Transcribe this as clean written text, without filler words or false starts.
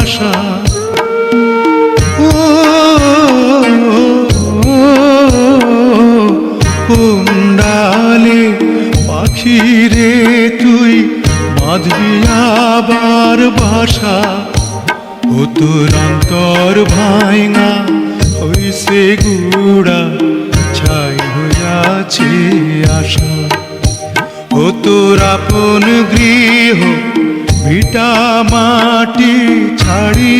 ভাষা। ডালে পাখি রে তুই বাঁধবি আবার বাসা। ও তোর অন্তর ভাঙা হইছে গুড়া, ছাই হইয়াছে আশা। ও তোর আপন গৃহ ভিটা মাটি ছাড়ি